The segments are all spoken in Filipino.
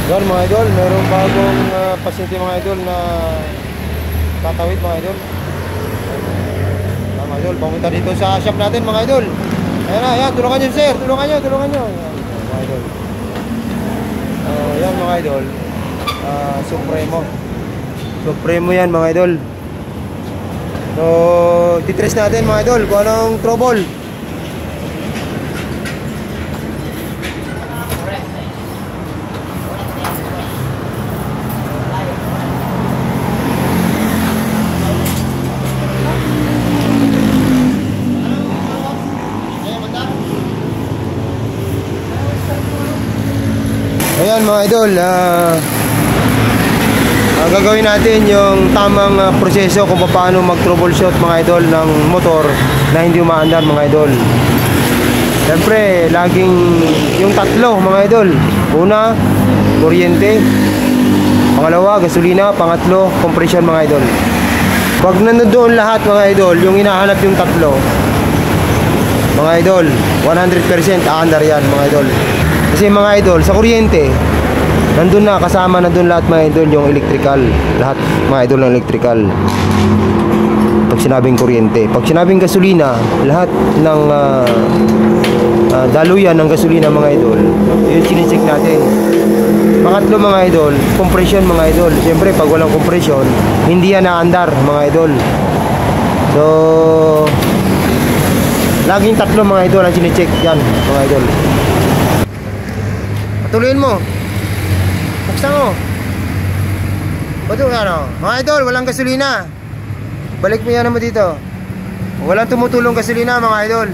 Yan mga idol, meron bagong pasyente mga idol na tatawid mga idol. Mga idol, pumunta dito sa shop natin mga idol. Ayan na, ayan, tulungan nyo sir, tulungan nyo. Ayan, mga idol. Yan mga idol, Supremo yan mga idol. So, titrace natin mga idol kung anong trouble. Ayan mga idol, gagawin natin yung tamang proseso kung paano mag-troubleshoot mga idol ng motor na hindi umaandar mga idol. Siyempre, laging yung tatlo mga idol. Una, kuryente. Pangalawa, gasolina. Pangatlo, compression mga idol. Pag nandoon lahat mga idol, yung hinahanap yung tatlo, mga idol, 100% aandar yan mga idol. Kasi mga idol, sa kuryente, nandun na, kasama nandun lahat mga idol, yung electrical. Lahat mga idol ng electrical. Pag sinabing kuryente, pag sinabing gasolina, lahat ng daluyan ng gasolina mga idol, yun sinecheck natin. Pangatlo mga idol, compression mga idol. Siyempre pag walang compression, hindi yan naandar mga idol. So laging tatlo mga idol ang sinecheck yan mga idol. Patuloyin mo. Buksan mo. Bato ano? Mga idol, walang gasolina. Balik mo yan mo dito. Walang tumutulong gasolina mga idol.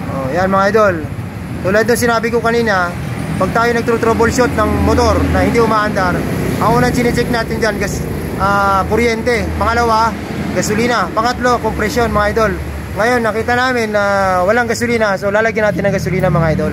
Oh, yan mga idol. Tulad ng sinabi ko kanina, pag tayo nagtro-troubleshoot ng motor na hindi umaandar, ang unang sinecheck natin dyan, kuryente. Pangalawa, gasolina. Pangatlo, compression mga idol. Ngayon, nakita namin na walang gasolina, so lalagyan natin ng gasolina mga idol.